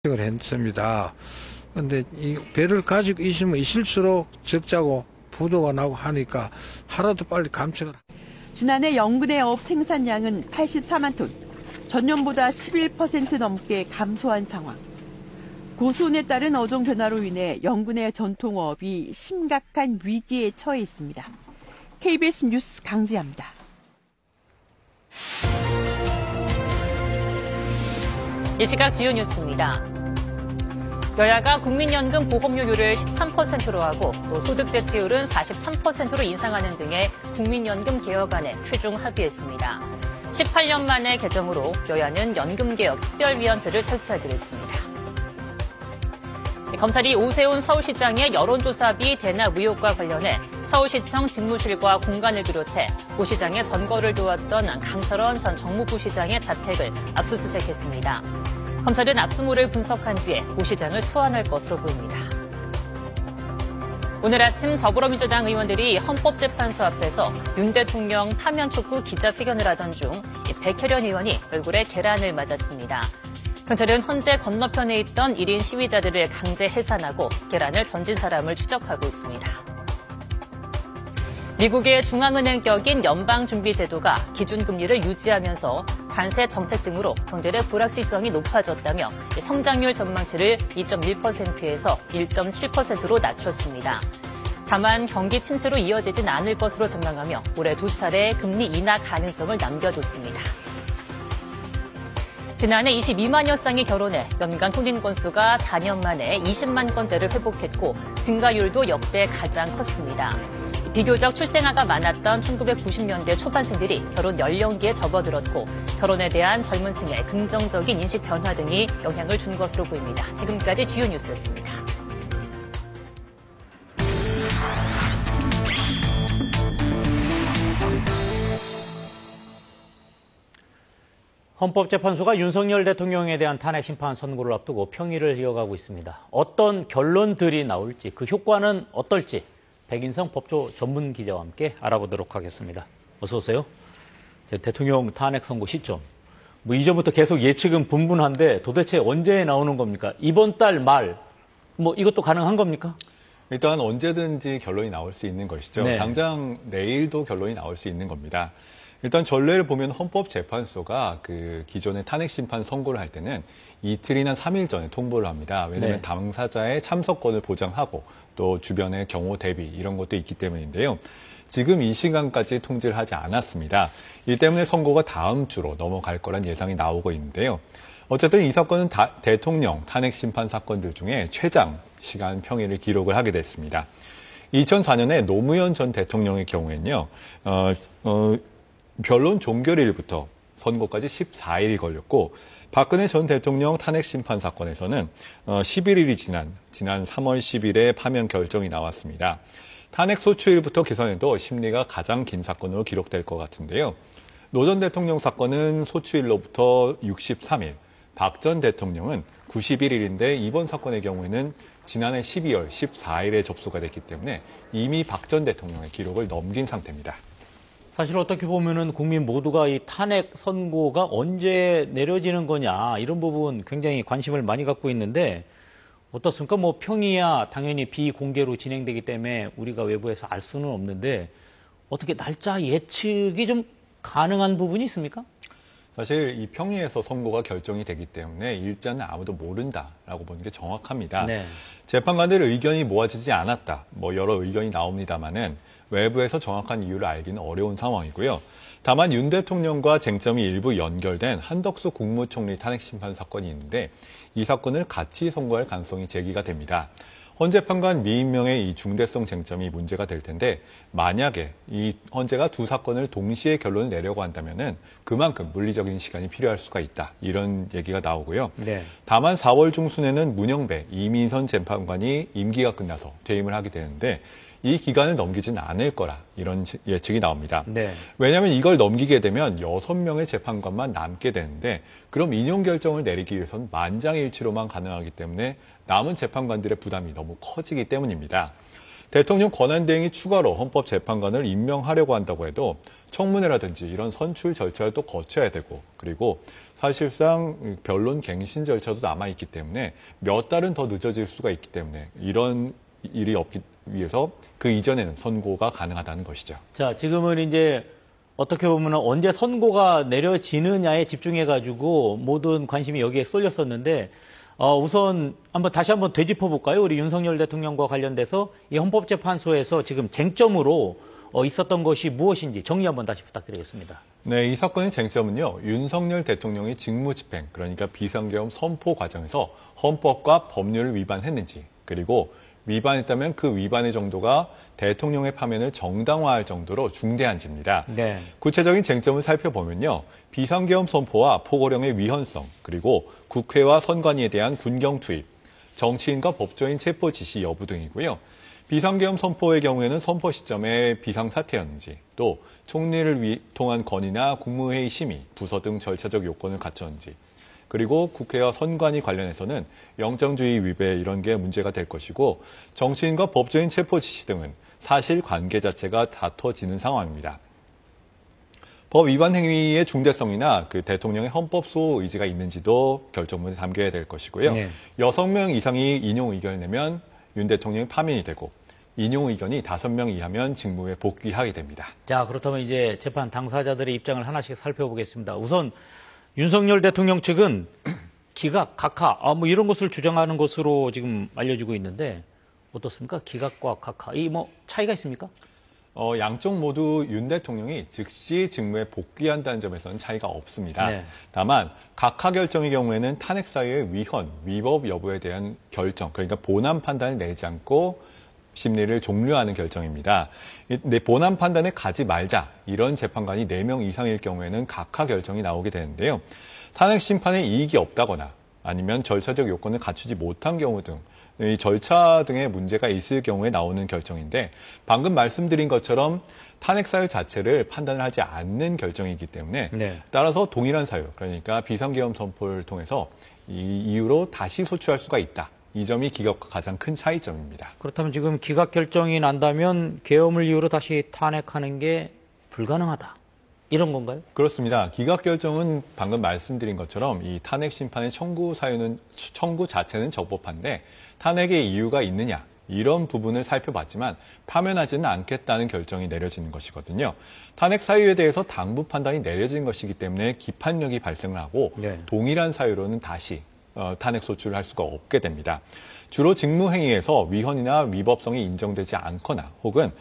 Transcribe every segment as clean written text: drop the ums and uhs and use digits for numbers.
을 했습니다. 근데 이 배를 가지고 있으면 있을수록 적자고 부도가 나고 하니까 하루도 빨리 감책을. 지난해 연근의 어업 생산량은 84만 톤, 전년보다 11% 넘게 감소한 상황. 고수온에 따른 어종 변화로 인해 연근의 전통어업이 심각한 위기에 처해 있습니다. KBS 뉴스 강지아입니다. 이 시각 주요 뉴스입니다. 여야가 국민연금 보험료율을 13%로 하고 또 소득대체율은 43%로 인상하는 등의 국민연금 개혁안에 최종 합의했습니다. 18년 만의 개정으로 여야는 연금개혁 특별위원회를 설치하기로 했습니다. 검찰이 오세훈 서울시장의 여론조사비 대납 의혹과 관련해 서울시청 직무실과 공간을 비롯해 오 시장의 선거를 도왔던 강철원 전 정무부 시장의 자택을 압수수색했습니다. 검찰은 압수물을 분석한 뒤에 오 시장을 소환할 것으로 보입니다. 오늘 아침 더불어민주당 의원들이 헌법재판소 앞에서 윤 대통령 파면 촉구 기자회견을 하던 중 백혜련 의원이 얼굴에 계란을 맞았습니다. 경찰은 헌재 건너편에 있던 1인 시위자들을 강제 해산하고 계란을 던진 사람을 추적하고 있습니다. 미국의 중앙은행 격인 연방준비제도가 기준금리를 유지하면서 관세 정책 등으로 경제의 불확실성이 높아졌다며 성장률 전망치를 2.1%에서 1.7%로 낮췄습니다. 다만 경기 침체로 이어지진 않을 것으로 전망하며 올해 두 차례 금리 인하 가능성을 남겨뒀습니다. 지난해 22만여 쌍이 결혼해 연간 혼인 건수가 4년 만에 20만 건대를 회복했고 증가율도 역대 가장 컸습니다. 비교적 출생아가 많았던 1990년대 초반생들이 결혼 연령기에 접어들었고 결혼에 대한 젊은 층의 긍정적인 인식 변화 등이 영향을 준 것으로 보입니다. 지금까지 주요 뉴스였습니다. 헌법재판소가 윤석열 대통령에 대한 탄핵 심판 선고를 앞두고 평의를 이어가고 있습니다. 어떤 결론들이 나올지, 그 효과는 어떨지 백인성 법조 전문 기자와 함께 알아보도록 하겠습니다. 어서 오세요. 대통령 탄핵 선고 시점. 이전부터 계속 예측은 분분한데 도대체 언제 나오는 겁니까? 이번 달 말, 이것도 가능한 겁니까? 일단 언제든지 결론이 나올 수 있는 것이죠. 네. 당장 내일도 결론이 나올 수 있는 겁니다. 일단 전례를 보면 헌법재판소가 그 기존의 탄핵 심판 선고를 할 때는 이틀이나 3일 전에 통보를 합니다. 왜냐하면 네. 당사자의 참석권을 보장하고 또 주변의 경호 대비 이런 것도 있기 때문인데요. 지금 이 시간까지 통지를 하지 않았습니다. 이 때문에 선고가 다음 주로 넘어갈 거란 예상이 나오고 있는데요. 어쨌든 이 사건은 대통령 탄핵 심판 사건들 중에 최장 시간 평일을 기록을 하게 됐습니다. 2004년에 노무현 전 대통령의 경우에는요. 변론 종결일부터 선고까지 14일이 걸렸고 박근혜 전 대통령 탄핵 심판 사건에서는 11일이 지난 3월 10일에 파면 결정이 나왔습니다. 탄핵 소추일부터 계산해도 심리가 가장 긴 사건으로 기록될 것 같은데요. 노 전 대통령 사건은 소추일로부터 63일, 박 전 대통령은 91일인데 이번 사건의 경우에는 지난해 12월 14일에 접수가 됐기 때문에 이미 박 전 대통령의 기록을 넘긴 상태입니다. 사실 어떻게 보면은 국민 모두가 이 탄핵 선고가 언제 내려지는 거냐 이런 부분 굉장히 관심을 많이 갖고 있는데 어떻습니까? 평의야 당연히 비공개로 진행되기 때문에 우리가 외부에서 알 수는 없는데 어떻게 날짜 예측이 좀 가능한 부분이 있습니까? 사실 이 평의에서 선고가 결정이 되기 때문에 일자는 아무도 모른다라고 보는 게 정확합니다. 네. 재판관들의 의견이 모아지지 않았다. 여러 의견이 나옵니다만은 외부에서 정확한 이유를 알기는 어려운 상황이고요. 다만 윤 대통령과 쟁점이 일부 연결된 한덕수 국무총리 탄핵 심판 사건이 있는데 이 사건을 같이 선고할 가능성이 제기가 됩니다. 헌재판관 미임명의 이 중대성 쟁점이 문제가 될 텐데 만약에 이 헌재가 두 사건을 동시에 결론을 내려고 한다면은 그만큼 물리적인 시간이 필요할 수가 있다. 이런 얘기가 나오고요. 네. 다만 4월 중순에는 문영배, 이민선 재판관이 임기가 끝나서 퇴임을 하게 되는데 이 기간을 넘기진 않을 거라 이런 예측이 나옵니다. 네. 왜냐하면 이걸 넘기게 되면 6명의 재판관만 남게 되는데 그럼 인용 결정을 내리기 위해서는 만장일치로만 가능하기 때문에 남은 재판관들의 부담이 너무 커지기 때문입니다. 대통령 권한대행이 추가로 헌법재판관을 임명하려고 한다고 해도 청문회라든지 이런 선출 절차를 또 거쳐야 되고, 그리고 사실상 변론 갱신 절차도 남아있기 때문에 몇 달은 더 늦어질 수가 있기 때문에 이런 일이 없기 위해서 그 이전에는 선고가 가능하다는 것이죠. 자, 지금은 이제 어떻게 보면 언제 선고가 내려지느냐에 집중해가지고 모든 관심이 여기에 쏠렸었는데, 우선 다시 한번 되짚어 볼까요? 우리 윤석열 대통령과 관련돼서 이 헌법재판소에서 지금 쟁점으로 있었던 것이 무엇인지 정리 한번 다시 부탁드리겠습니다. 네, 이 사건의 쟁점은요, 윤석열 대통령이 직무집행, 그러니까 비상계엄 선포 과정에서 헌법과 법률을 위반했는지, 그리고 위반했다면 그 위반의 정도가 대통령의 파면을 정당화할 정도로 중대한지입니다. 네. 구체적인 쟁점을 살펴보면요, 비상계엄 선포와 포고령의 위헌성, 그리고 국회와 선관위에 대한 군경 투입, 정치인과 법조인 체포 지시 여부 등이고요. 비상계엄 선포의 경우에는 선포 시점에 비상사태였는지, 또 총리를 통한 건의나 국무회의 심의, 부서 등 절차적 요건을 갖췄는지, 그리고 국회와 선관위 관련해서는 영장주의 위배 이런 게 문제가 될 것이고, 정치인과 법조인 체포 지시 등은 사실관계 자체가 다퉈지는 상황입니다. 법 위반 행위의 중대성이나 그 대통령의 헌법 수호 의지가 있는지도 결정문에 담겨야 될 것이고요. 네. 6명 이상이 인용 의견을 내면 윤 대통령이 파면이 되고, 인용 의견이 5명 이하면 직무에 복귀하게 됩니다. 자, 그렇다면 이제 재판 당사자들의 입장을 하나씩 살펴보겠습니다. 우선 윤석열 대통령 측은 기각, 각하, 이런 것을 주장하는 것으로 지금 알려지고 있는데 어떻습니까? 기각과 각하, 차이가 있습니까? 양쪽 모두 윤 대통령이 즉시 직무에 복귀한다는 점에서는 차이가 없습니다. 네. 다만 각하 결정의 경우에는 탄핵 사유의 위헌, 위법 여부에 대한 결정, 그러니까 본안 판단을 내지 않고 심리를 종료하는 결정입니다. 본안 판단에 가지 말자, 이런 재판관이 4명 이상일 경우에는 각하 결정이 나오게 되는데요. 탄핵 심판에 이익이 없다거나 아니면 절차적 요건을 갖추지 못한 경우 등 이 절차 등의 문제가 있을 경우에 나오는 결정인데, 방금 말씀드린 것처럼 탄핵 사유 자체를 판단을 하지 않는 결정이기 때문에 네. 따라서 동일한 사유, 그러니까 비상계엄 선포를 통해서 이 이유로 다시 소추할 수가 있다. 이 점이 기각과 가장 큰 차이점입니다. 그렇다면 지금 기각 결정이 난다면 계엄을 이유로 다시 탄핵하는 게 불가능하다, 이런 건가요? 그렇습니다. 기각 결정은 방금 말씀드린 것처럼 이 탄핵 심판의 청구 자체는 적법한데 탄핵의 이유가 있느냐, 이런 부분을 살펴봤지만 파면하지는 않겠다는 결정이 내려지는 것이거든요. 탄핵 사유에 대해서 당부 판단이 내려진 것이기 때문에 기판력이 발생을 하고, 네. 동일한 사유로는 다시 탄핵 소추를 할 수가 없게 됩니다. 주로 직무행위에서 위헌이나 위법성이 인정되지 않거나, 혹은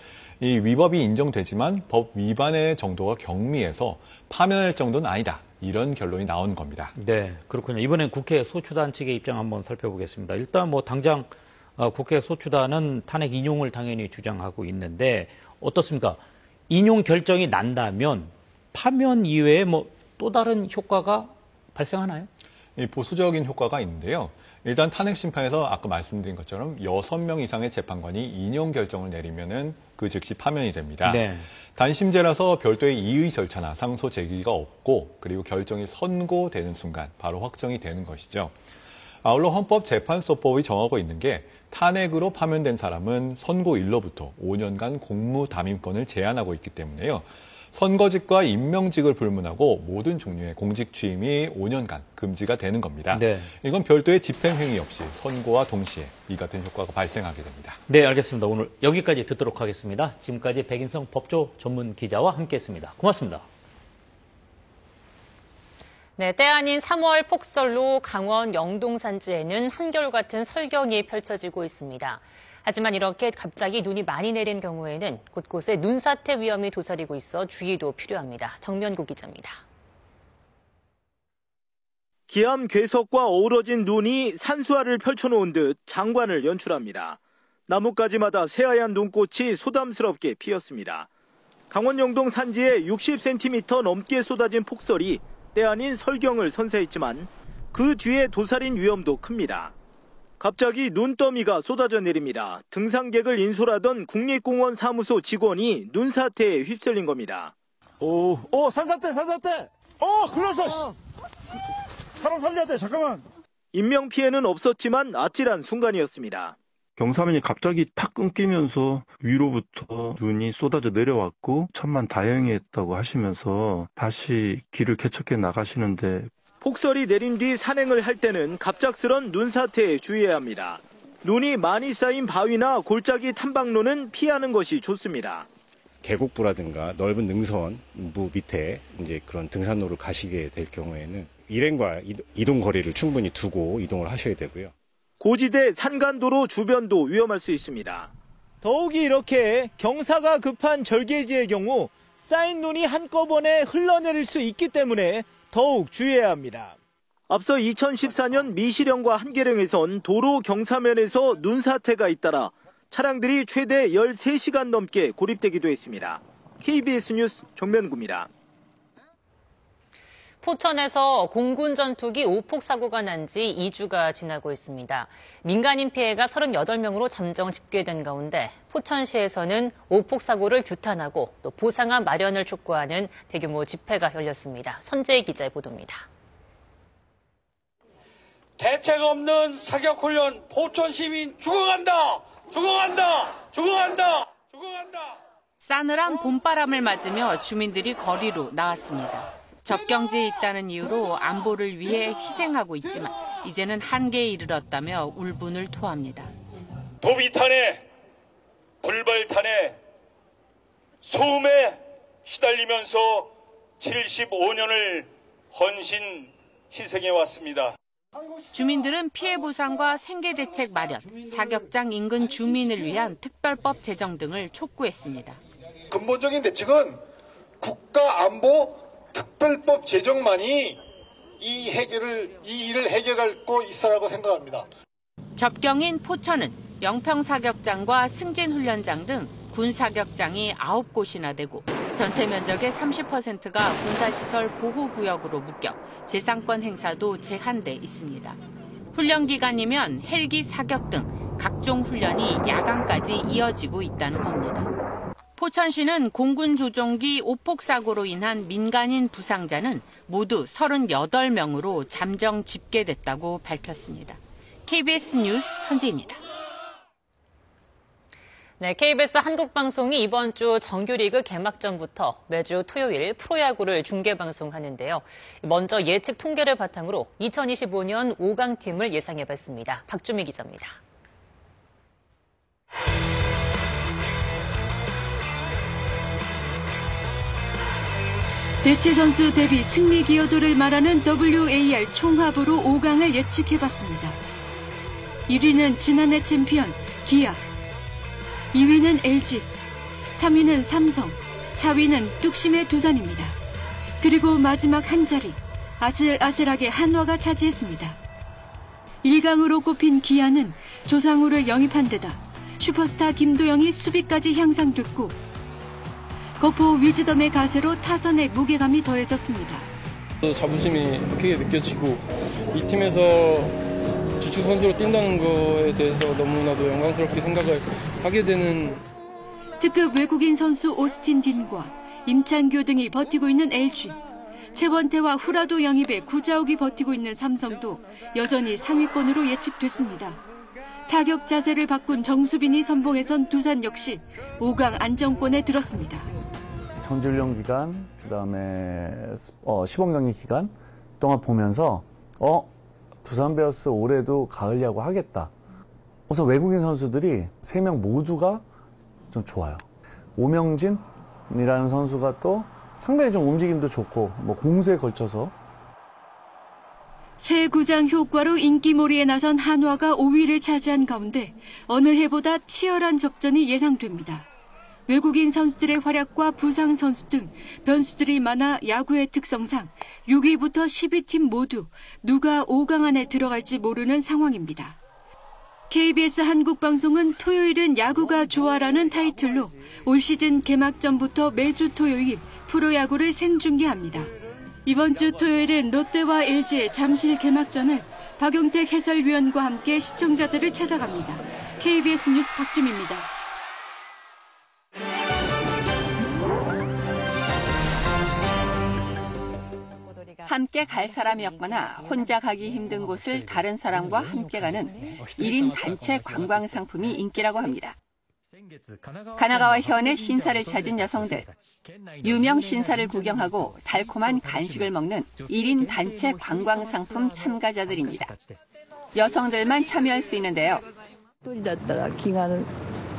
이 위법이 인정되지만 법 위반의 정도가 경미해서 파면할 정도는 아니다, 이런 결론이 나오는 겁니다. 네, 그렇군요. 이번엔 국회 소추단 측의 입장 한번 살펴보겠습니다. 일단 당장 국회 소추단은 탄핵 인용을 당연히 주장하고 있는데 어떻습니까? 인용 결정이 난다면 파면 이외에 또 다른 효과가 발생하나요? 이 보수적인 효과가 있는데요. 일단 탄핵 심판에서 아까 말씀드린 것처럼 6명 이상의 재판관이 인용 결정을 내리면은 그 즉시 파면이 됩니다. 네. 단심제라서 별도의 이의 절차나 상소 제기가 없고, 그리고 결정이 선고되는 순간 바로 확정이 되는 것이죠. 아울러 헌법재판소법이 정하고 있는 게 탄핵으로 파면된 사람은 선고일로부터 5년간 공무담임권을 제한하고 있기 때문에요. 선거직과 임명직을 불문하고 모든 종류의 공직 취임이 5년간 금지가 되는 겁니다. 네. 이건 별도의 집행행위 없이 선고와 동시에 이 같은 효과가 발생하게 됩니다. 네, 알겠습니다. 오늘 여기까지 듣도록 하겠습니다. 지금까지 백인성 법조 전문 기자와 함께했습니다. 고맙습니다. 네, 때 아닌 3월 폭설로 강원 영동 산지에는 한결같은 설경이 펼쳐지고 있습니다. 하지만 이렇게 갑자기 눈이 많이 내린 경우에는 곳곳에 눈사태 위험이 도사리고 있어 주의도 필요합니다. 정면국 기자입니다. 기암 괴석과 어우러진 눈이 산수화를 펼쳐놓은 듯 장관을 연출합니다. 나뭇가지마다 새하얀 눈꽃이 소담스럽게 피었습니다. 강원 영동 산지에 60cm 넘게 쏟아진 폭설이 때 아닌 설경을 선사했지만 그 뒤에 도사린 위험도 큽니다. 갑자기 눈더미가 쏟아져 내립니다. 등산객을 인솔하던 국립공원 사무소 직원이 눈사태에 휩쓸린 겁니다. 산사태! 그래서 사람 살려야 돼, 잠깐만. 인명피해는 없었지만 아찔한 순간이었습니다. 경사면이 갑자기 탁 끊기면서 위로부터 눈이 쏟아져 내려왔고 천만다행이었다고 하시면서 다시 길을 개척해 나가시는데 폭설이 내린 뒤 산행을 할 때는 갑작스런 눈 사태에 주의해야 합니다. 눈이 많이 쌓인 바위나 골짜기 탐방로는 피하는 것이 좋습니다. 계곡부라든가 넓은 능선부 밑에 이제 그런 등산로를 가시게 될 경우에는 일행과 이동 거리를 충분히 두고 이동을 하셔야 되고요. 고지대 산간도로 주변도 위험할 수 있습니다. 더욱이 이렇게 경사가 급한 절개지의 경우 쌓인 눈이 한꺼번에 흘러내릴 수 있기 때문에 더욱 주의해야 합니다. 앞서 2014년 미시령과 한계령에선 도로 경사면에서 눈 사태가 잇따라 차량들이 최대 13시간 넘게 고립되기도 했습니다. KBS 뉴스 정면구입니다. 포천에서 공군 전투기 오폭 사고가 난 지 2주가 지나고 있습니다. 민간인 피해가 38명으로 잠정 집계된 가운데 포천시에서는 오폭 사고를 규탄하고 또 보상안 마련을 촉구하는 대규모 집회가 열렸습니다. 선재희 기자의 보도입니다. 대책 없는 사격훈련 포천 시민 죽어간다! 죽어간다! 죽어간다! 죽어간다! 싸늘한 봄바람을 맞으며 주민들이 거리로 나왔습니다. 접경지에 있다는 이유로 안보를 위해 희생하고 있지만 이제는 한계에 이르렀다며 울분을 토합니다. 도비탄에 불발탄에 소음에 시달리면서 75년을 헌신 희생해왔습니다. 주민들은 피해 보상과 생계 대책 마련, 사격장 인근 주민을 위한 특별법 제정 등을 촉구했습니다. 근본적인 대책은 국가안보 특별법 제정만이 이 일을 해결할 수 있어라고 생각합니다. 접경인 포천은 영평사격장과 승진훈련장 등 군사격장이 9곳이나 되고 전체 면적의 30%가 군사시설 보호구역으로 묶여 재상권 행사도 제한돼 있습니다. 훈련 기간이면 헬기 사격 등 각종 훈련이 야간까지 이어지고 있다는 겁니다. 포천시는 공군 조종기 오폭 사고로 인한 민간인 부상자는 모두 38명으로 잠정 집계됐다고 밝혔습니다. KBS 뉴스 선재입니다. 네, KBS 한국방송이 이번 주 정규리그 개막전부터 매주 토요일 프로야구를 중계방송하는데요. 먼저 예측 통계를 바탕으로 2025년 5강팀을 예상해봤습니다. 박주미 기자입니다. 대체 선수 대비 승리 기여도를 말하는 WAR 총합으로 5강을 예측해봤습니다. 1위는 지난해 챔피언 기아, 2위는 LG, 3위는 삼성, 4위는 뚝심의 두산입니다. 그리고 마지막 한 자리, 아슬아슬하게 한화가 차지했습니다. 1강으로 꼽힌 기아는 조상우를 영입한 데다 슈퍼스타 김도영이 수비까지 향상됐고 거포 위즈덤의 가세로 타선의 무게감이 더해졌습니다. 자부심이 크게 느껴지고 이 팀에서 주축 선수로 뛴다는 거에 대해서 너무나도 영광스럽게 생각을 하게 되는 특급 외국인 선수 오스틴 딘과 임찬규 등이 버티고 있는 LG, 최원태와 후라도 영입에 구자욱이 버티고 있는 삼성도 여전히 상위권으로 예측됐습니다. 타격 자세를 바꾼 정수빈이 선봉에 선 두산 역시 5강 안정권에 들었습니다. 정규훈련 기간, 그다음에 시범 경기 기간 동안 보면서 두산 베어스 올해도 가을 야구 하겠다. 우선 외국인 선수들이 3명 모두가 좀 좋아요. 오명진이라는 선수가 또 상당히 좀 움직임도 좋고 공세에 걸쳐서 새 구장 효과로 인기몰이에 나선 한화가 5위를 차지한 가운데 어느 해보다 치열한 접전이 예상됩니다. 외국인 선수들의 활약과 부상 선수 등 변수들이 많아 야구의 특성상 6위부터 10위 팀 모두 누가 5강 안에 들어갈지 모르는 상황입니다. KBS 한국방송은 토요일은 야구가 좋아라는 타이틀로 올 시즌 개막전부터 매주 토요일 프로야구를 생중계합니다. 이번 주 토요일은 롯데와 LG의 잠실 개막전을 박용택 해설위원과 함께 시청자들을 찾아갑니다. KBS 뉴스 박주미입니다. 함께 갈 사람이 없거나 혼자 가기 힘든 곳을 다른 사람과 함께 가는 1인 단체 관광 상품이 인기라고 합니다. 가나가와 현의 신사를 찾은 여성들, 유명 신사를 구경하고 달콤한 간식을 먹는 1인 단체 관광 상품 참가자들입니다. 여성들만 참여할 수 있는데요. 1人だったら気が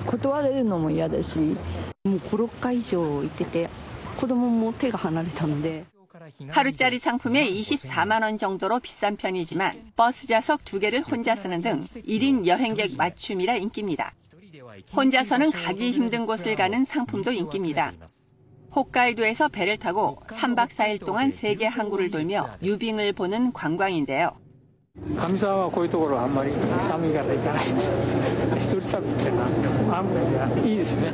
断れるのも嫌だし、もう5、6回以上行ってて子供も手が離れたので 하루짜리 상품에 24만 원 정도로 비싼 편이지만 버스 좌석 2개를 혼자 쓰는 등 1인 여행객 맞춤이라 인기입니다. 혼자서는 가기 힘든 곳을 가는 상품도 인기입니다. 홋카이도에서 배를 타고 3박 4일 동안 세계 항구를 돌며 유빙을 보는 관광인데요. 감사와こういうところあんまり寒いから行かないと一人旅って案外いいですね.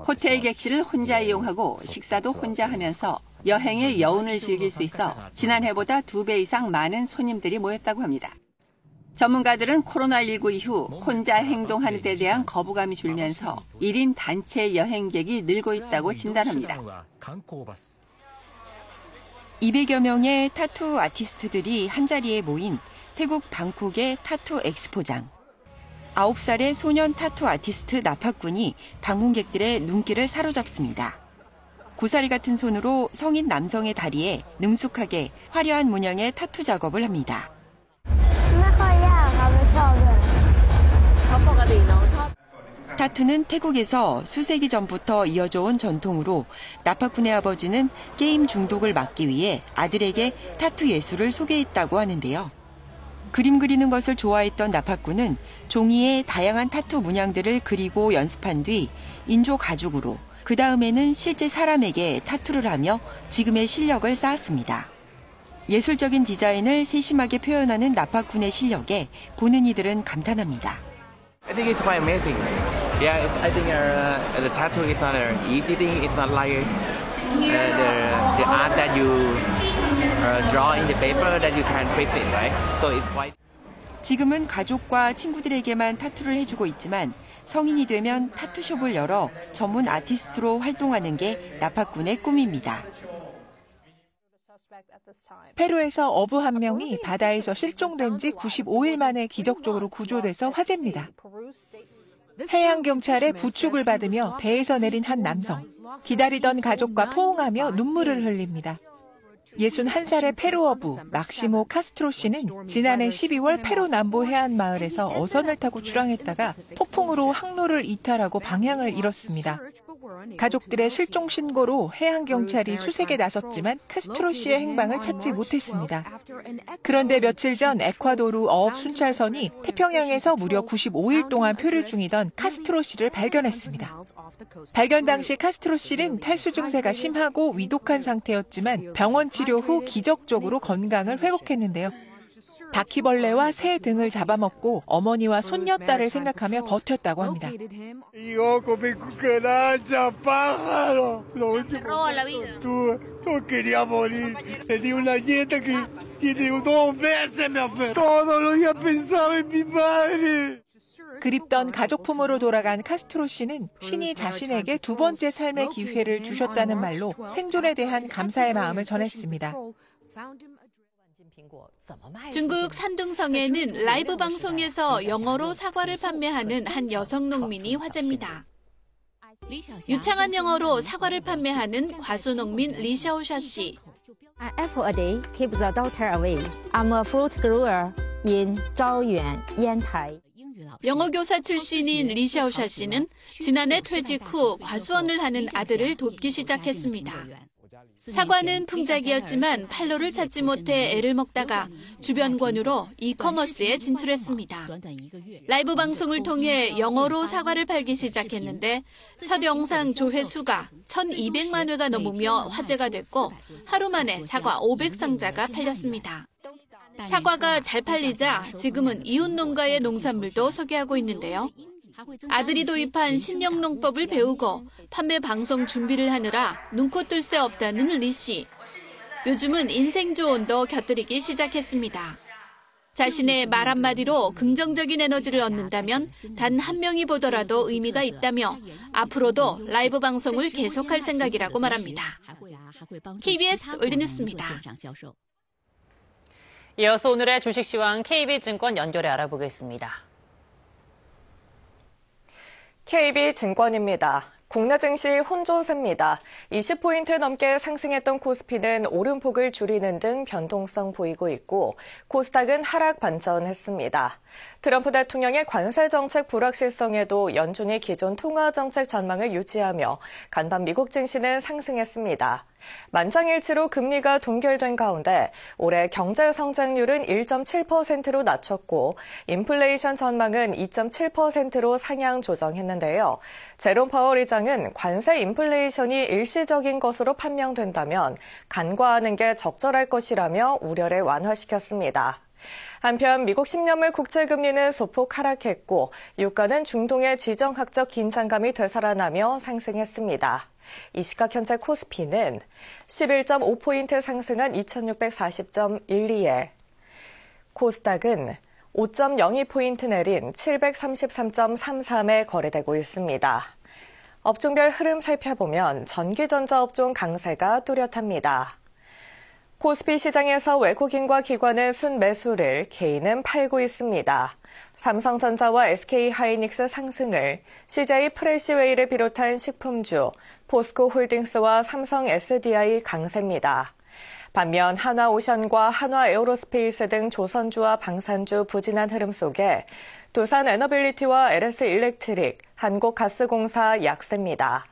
호텔 객실을 혼자 이용하고 식사도 혼자 하면서 여행의 여운을 즐길 수 있어 지난해보다 2배 이상 많은 손님들이 모였다고 합니다. 전문가들은 코로나19 이후 혼자 행동하는 데 대한 거부감이 줄면서 1인 단체 여행객이 늘고 있다고 진단합니다. 200여 명의 타투 아티스트들이 한자리에 모인 태국 방콕의 타투 엑스포장. 9살의 소년 타투 아티스트 나팍군이 방문객들의 눈길을 사로잡습니다. 고사리 같은 손으로 성인 남성의 다리에 능숙하게 화려한 문양의 타투 작업을 합니다. 타투는 태국에서 수세기 전부터 이어져 온 전통으로 나팍군의 아버지는 게임 중독을 막기 위해 아들에게 타투 예술을 소개했다고 하는데요. 그림 그리는 것을 좋아했던 나팍군은 종이에 다양한 타투 문양들을 그리고 연습한 뒤 인조 가죽으로, 그 다음에는 실제 사람에게 타투를 하며 지금의 실력을 쌓았습니다. 예술적인 디자인을 세심하게 표현하는 나팍군의 실력에 보는 이들은 감탄합니다. I think it's quite amazing. Yeah, I think the tattoo is not an easy thing. It's not like the art that you draw in the paper that you can fix it, right? So it's quite. 지금은 가족과 친구들에게만 타투를 해주고 있지만 성인이 되면 타투숍을 열어 전문 아티스트로 활동하는 게 나팍군의 꿈입니다. 페루에서 어부 한 명이 바다에서 실종된 지 95일 만에 기적적으로 구조돼서 화제입니다. 해양경찰의 부축을 받으며 배에서 내린 한 남성. 기다리던 가족과 포옹하며 눈물을 흘립니다. 61살의 페루 어부 막시모 카스트로 씨는 지난해 12월 페루 남부 해안 마을에서 어선을 타고 출항했다가 폭풍으로 항로를 이탈하고 방향을 잃었습니다. 가족들의 실종 신고로 해양경찰이 수색에 나섰지만 카스트로 씨의 행방을 찾지 못했습니다. 그런데 며칠 전 에콰도르 어업 순찰선이 태평양에서 무려 95일 동안 표류 중이던 카스트로 씨를 발견했습니다. 발견 당시 카스트로 씨는 탈수 증세가 심하고 위독한 상태였지만 병원 치료 후 기적적으로 건강을 회복했는데요. 바퀴벌레와 새 등을 잡아먹고 어머니와 손녀딸을 생각하며 버텼다고 합니다. 그립던 가족품으로 돌아간 카스트로 씨는 신이 자신에게 두 번째 삶의 기회를 주셨다는 말로 생존에 대한 감사의 마음을 전했습니다. 중국 산둥성에는 라이브 방송에서 영어로 사과를 판매하는 한 여성 농민이 화제입니다. 유창한 영어로 사과를 판매하는 과수 농민 리샤오샤 씨. An apple a day keeps the doctor away. I'm a fruit grower in Zhaoyuan, Yantai. 영어교사 출신인 리샤오샤 씨는 지난해 퇴직 후 과수원을 하는 아들을 돕기 시작했습니다. 사과는 풍작이었지만 판로를 찾지 못해 애를 먹다가 주변 권유로 이커머스에 진출했습니다. 라이브 방송을 통해 영어로 사과를 팔기 시작했는데 첫 영상 조회수가 1,200만 회가 넘으며 화제가 됐고 하루 만에 사과 500상자가 팔렸습니다. 사과가 잘 팔리자 지금은 이웃 농가의 농산물도 소개하고 있는데요. 아들이 도입한 신형 농법을 배우고 판매 방송 준비를 하느라 눈코 뜰 새 없다는 리 씨. 요즘은 인생 조언도 곁들이기 시작했습니다. 자신의 말 한마디로 긍정적인 에너지를 얻는다면 단 한 명이 보더라도 의미가 있다며 앞으로도 라이브 방송을 계속할 생각이라고 말합니다. KBS 올드뉴스입니다. 이어서 오늘의 주식시황 KB증권 연결해 알아보겠습니다. KB증권입니다. 국내 증시 혼조세입니다. 20포인트 넘게 상승했던 코스피는 오름폭을 줄이는 등 변동성 보이고 있고 코스닥은 하락 반전했습니다. 트럼프 대통령의 관세 정책 불확실성에도 연준이 기존 통화 정책 전망을 유지하며 간밤 미국 증시는 상승했습니다. 만장일치로 금리가 동결된 가운데 올해 경제 성장률은 1.7%로 낮췄고 인플레이션 전망은 2.7%로 상향 조정했는데요. 제롬 파월 의장은 관세 인플레이션이 일시적인 것으로 판명된다면 간과하는 게 적절할 것이라며 우려를 완화시켰습니다. 한편 미국 10년물 국채금리는 소폭 하락했고 유가는 중동의 지정학적 긴장감이 되살아나며 상승했습니다. 이 시각 현재 코스피는 11.5포인트 상승한 2640.12에 코스닥은 5.02포인트 내린 733.33에 거래되고 있습니다. 업종별 흐름 살펴보면 전기전자 업종 강세가 뚜렷합니다. 코스피 시장에서 외국인과 기관은 순매수를, 개인은 팔고 있습니다. 삼성전자와 SK하이닉스 상승을, CJ 프레시웨이를 비롯한 식품주, 포스코홀딩스와 삼성 SDI 강세입니다. 반면 한화오션과 한화에어로스페이스 등 조선주와 방산주 부진한 흐름 속에 두산에너빌리티와 LS일렉트릭, 한국가스공사 약세입니다.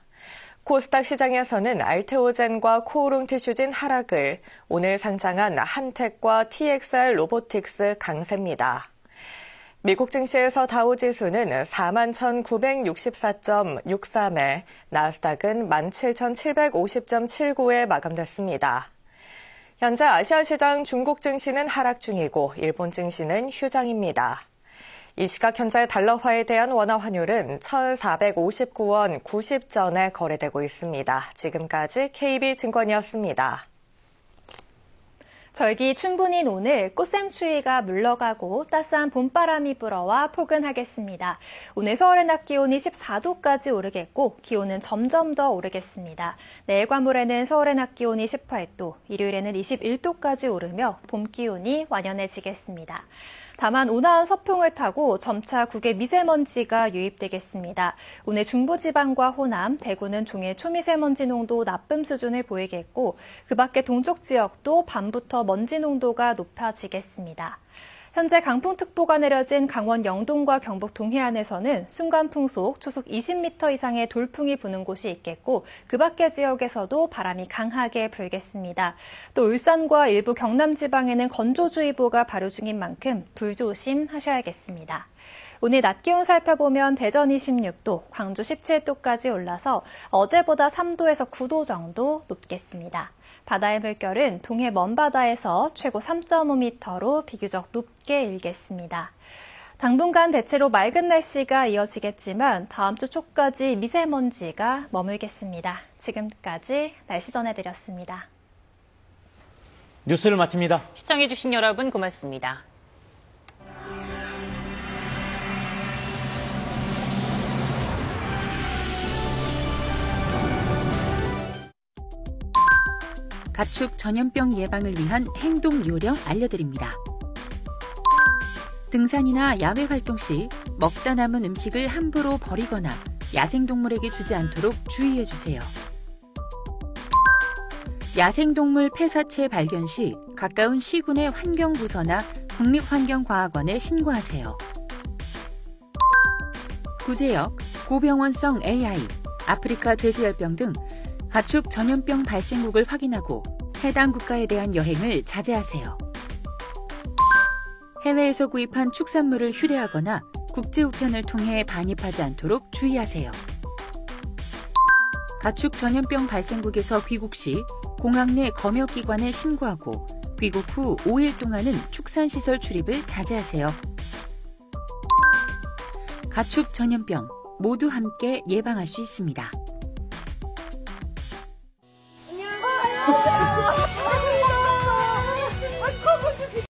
코스닥 시장에서는 알테오젠과 코오롱티슈진 하락을, 오늘 상장한 한텍과 TXR 로보틱스 강세입니다. 미국 증시에서 다우지수는 41,964.63에 나스닥은 17,750.79에 마감됐습니다. 현재 아시아 시장 중국 증시는 하락 중이고 일본 증시는 휴장입니다. 이 시각 현재 달러화에 대한 원화 환율은 1,459원 90전에 거래되고 있습니다. 지금까지 KB증권이었습니다. 절기 춘분인 오늘 꽃샘추위가 물러가고 따스한 봄바람이 불어와 포근하겠습니다. 오늘 서울의 낮 기온이 14도까지 오르겠고 기온은 점점 더 오르겠습니다. 내일 과모레는 서울의 낮 기온이 18도, 일요일에는 21도까지 오르며 봄 기온이 완연해지겠습니다. 다만 온화한 서풍을 타고 점차 국외 미세먼지가 유입되겠습니다. 오늘 중부지방과 호남, 대구는 종일 초미세먼지 농도 나쁨 수준을 보이겠고 그 밖에 동쪽 지역도 밤부터 먼지 농도가 높아지겠습니다. 현재 강풍특보가 내려진 강원 영동과 경북 동해안에서는 순간풍속 초속 20m 이상의 돌풍이 부는 곳이 있겠고 그 밖의 지역에서도 바람이 강하게 불겠습니다. 또 울산과 일부 경남 지방에는 건조주의보가 발효 중인 만큼 불조심하셔야겠습니다. 오늘 낮 기온 살펴보면 대전이 16도, 광주 17도까지 올라서 어제보다 3도에서 9도 정도 높겠습니다. 바다의 물결은 동해 먼바다에서 최고 3.5m로 비교적 높게 일겠습니다. 당분간 대체로 맑은 날씨가 이어지겠지만 다음 주 초까지 미세먼지가 머물겠습니다. 지금까지 날씨 전해드렸습니다. 뉴스를 마칩니다. 시청해주신 여러분 고맙습니다. 가축 전염병 예방을 위한 행동 요령 알려드립니다. 등산이나 야외 활동 시 먹다 남은 음식을 함부로 버리거나 야생동물에게 주지 않도록 주의해 주세요. 야생동물 폐사체 발견 시 가까운 시군의 환경부서나 국립환경과학원에 신고하세요. 구제역, 고병원성 AI, 아프리카 돼지열병 등 가축 전염병 발생국을 확인하고 해당 국가에 대한 여행을 자제하세요. 해외에서 구입한 축산물을 휴대하거나 국제 우편을 통해 반입하지 않도록 주의하세요. 가축 전염병 발생국에서 귀국 시 공항 내 검역기관에 신고하고 귀국 후 5일 동안은 축산시설 출입을 자제하세요. 가축 전염병 모두 함께 예방할 수 있습니다.